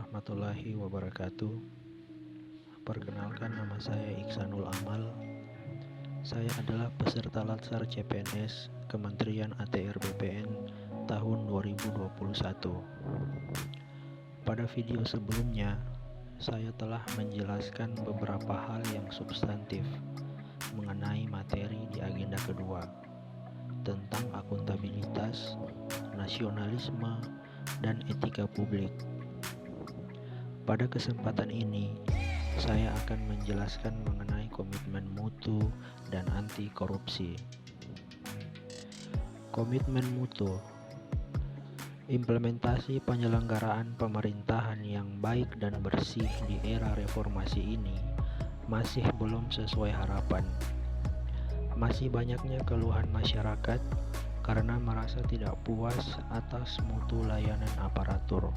warahmatullahi wabarakatuh. Perkenalkan, nama saya Iksanul Amal. Saya adalah peserta Latsar CPNS Kementerian ATR BPN tahun 2021. Pada video sebelumnya, saya telah menjelaskan beberapa hal yang substantif mengenai materi di agenda kedua tentang akuntabilitas, nasionalisme, dan etika publik. Pada kesempatan ini, saya akan menjelaskan mengenai komitmen mutu dan anti korupsi. Komitmen mutu, implementasi penyelenggaraan pemerintahan yang baik dan bersih di era reformasi ini masih belum sesuai harapan. Masih banyaknya keluhan masyarakat karena merasa tidak puas atas mutu layanan aparatur.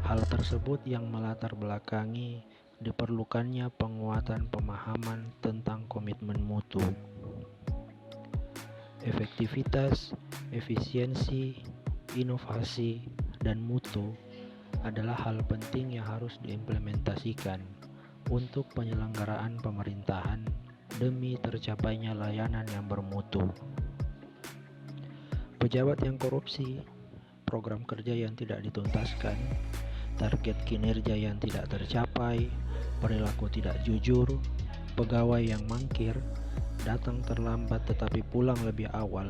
Hal tersebut yang melatar belakangi diperlukannya penguatan pemahaman tentang komitmen mutu. Efektivitas, efisiensi, inovasi, dan mutu adalah hal penting yang harus diimplementasikan untuk penyelenggaraan pemerintahan demi tercapainya layanan yang bermutu. Pejabat yang korupsi, program kerja yang tidak dituntaskan, target kinerja yang tidak tercapai, perilaku tidak jujur, pegawai yang mangkir, datang terlambat tetapi pulang lebih awal,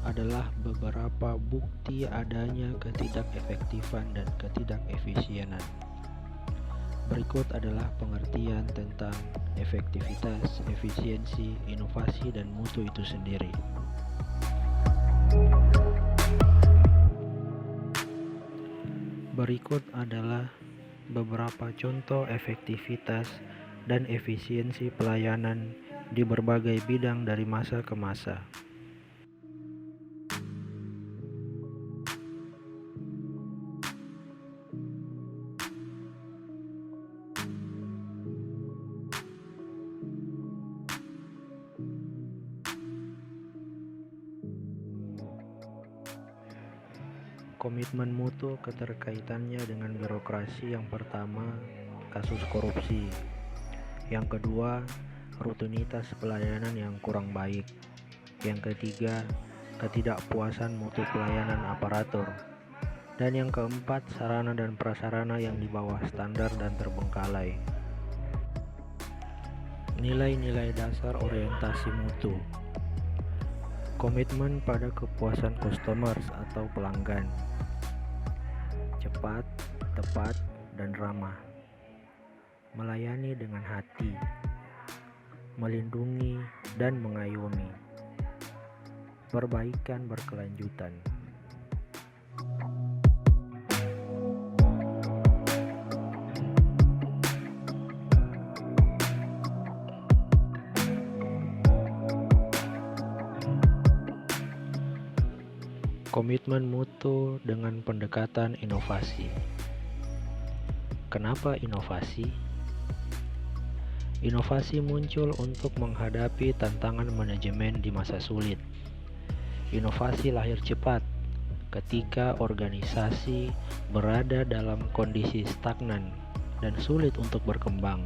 adalah beberapa bukti adanya ketidakefektifan dan ketidakefisienan. Berikut adalah pengertian tentang efektivitas, efisiensi, inovasi, dan mutu itu sendiri. Berikut adalah beberapa contoh efektivitas dan efisiensi pelayanan di berbagai bidang dari masa ke masa. Komitmen mutu keterkaitannya dengan birokrasi. Yang pertama, kasus korupsi. Yang kedua, rutinitas pelayanan yang kurang baik. Yang ketiga, ketidakpuasan mutu pelayanan aparatur. Dan yang keempat, sarana dan prasarana yang di bawah standar dan terbengkalai. Nilai-nilai dasar orientasi mutu. Komitmen pada kepuasan customers atau pelanggan. Cepat, tepat, dan ramah. Melayani dengan hati. Melindungi dan mengayomi. Perbaikan berkelanjutan. Komitmen mutu dengan pendekatan inovasi. Kenapa inovasi? Inovasi muncul untuk menghadapi tantangan manajemen di masa sulit. Inovasi lahir cepat ketika organisasi berada dalam kondisi stagnan dan sulit untuk berkembang.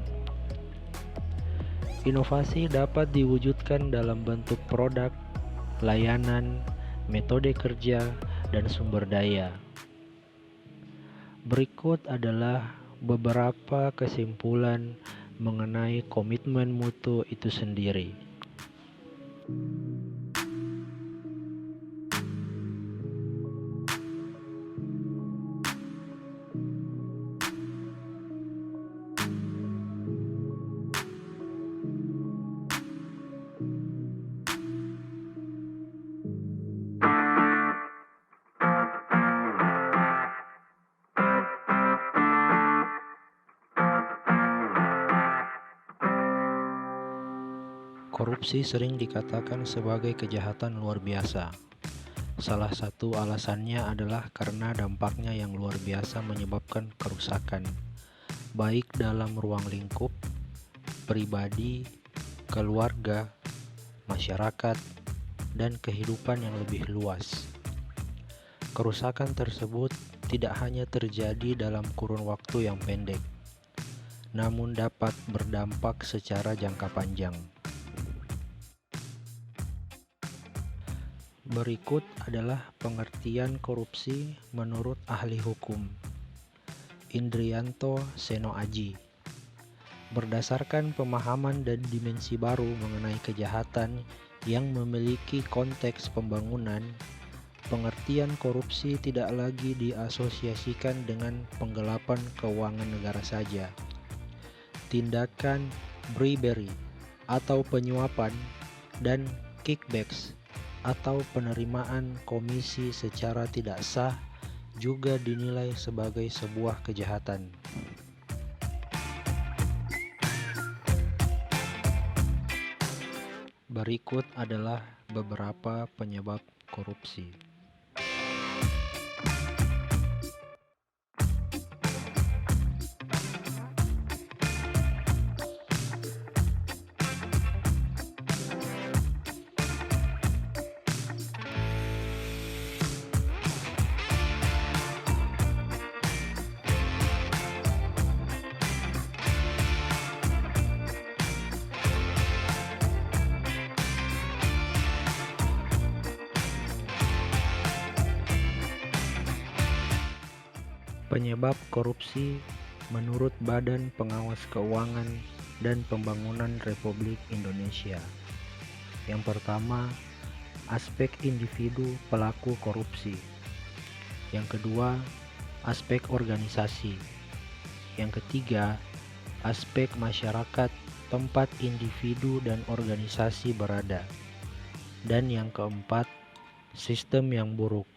Inovasi dapat diwujudkan dalam bentuk produk, layanan, metode kerja, dan sumber daya. Berikut adalah beberapa kesimpulan mengenai komitmen mutu itu sendiri. Korupsi sering dikatakan sebagai kejahatan luar biasa. Salah satu alasannya adalah karena dampaknya yang luar biasa menyebabkan kerusakan, baik dalam ruang lingkup, pribadi, keluarga, masyarakat, dan kehidupan yang lebih luas. Kerusakan tersebut tidak hanya terjadi dalam kurun waktu yang pendek, namun dapat berdampak secara jangka panjang. Berikut adalah pengertian korupsi menurut ahli hukum Indrianto Seno Aji. Berdasarkan pemahaman dan dimensi baru mengenai kejahatan yang memiliki konteks pembangunan, pengertian korupsi tidak lagi diasosiasikan dengan penggelapan keuangan negara saja. Tindakan bribery atau penyuapan dan kickbacks atau penerimaan komisi secara tidak sah juga dinilai sebagai sebuah kejahatan. Berikut adalah beberapa penyebab korupsi. Penyebab korupsi menurut Badan Pengawas Keuangan dan Pembangunan Republik Indonesia. Yang pertama, aspek individu pelaku korupsi. Yang kedua, aspek organisasi. Yang ketiga, aspek masyarakat tempat individu dan organisasi berada. Dan yang keempat, sistem yang buruk.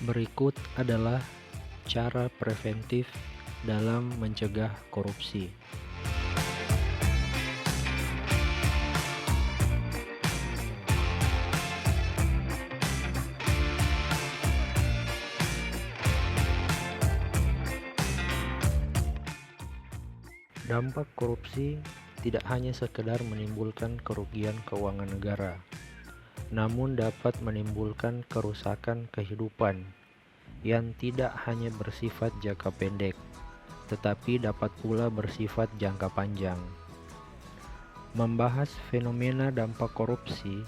Berikut adalah cara preventif dalam mencegah korupsi. Dampak korupsi tidak hanya sekedar menimbulkan kerugian keuangan negara, namun dapat menimbulkan kerusakan kehidupan yang tidak hanya bersifat jangka pendek, tetapi dapat pula bersifat jangka panjang. Membahas fenomena dampak korupsi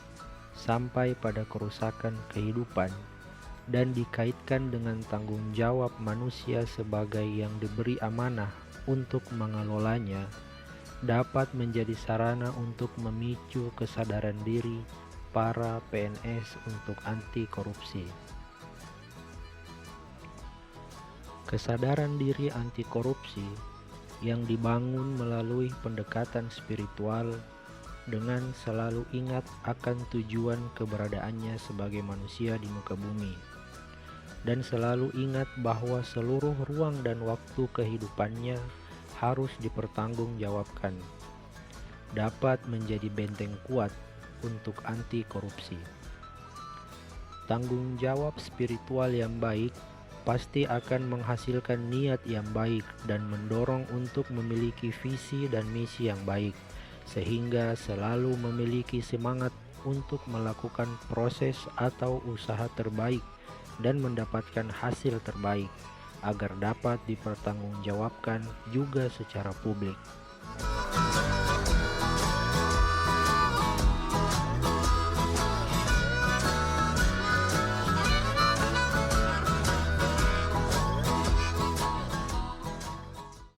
sampai pada kerusakan kehidupan dan dikaitkan dengan tanggung jawab manusia sebagai yang diberi amanah untuk mengelolanya dapat menjadi sarana untuk memicu kesadaran diri para PNS untuk anti korupsi. Kesadaran diri anti korupsi yang dibangun melalui pendekatan spiritual dengan selalu ingat akan tujuan keberadaannya sebagai manusia di muka bumi, dan selalu ingat bahwa seluruh ruang dan waktu kehidupannya harus dipertanggungjawabkan, dapat menjadi benteng kuat untuk anti korupsi. Tanggung jawab spiritual yang baik pasti akan menghasilkan niat yang baik dan mendorong untuk memiliki visi dan misi yang baik, sehingga selalu memiliki semangat untuk melakukan proses atau usaha terbaik dan mendapatkan hasil terbaik agar dapat dipertanggungjawabkan juga secara publik.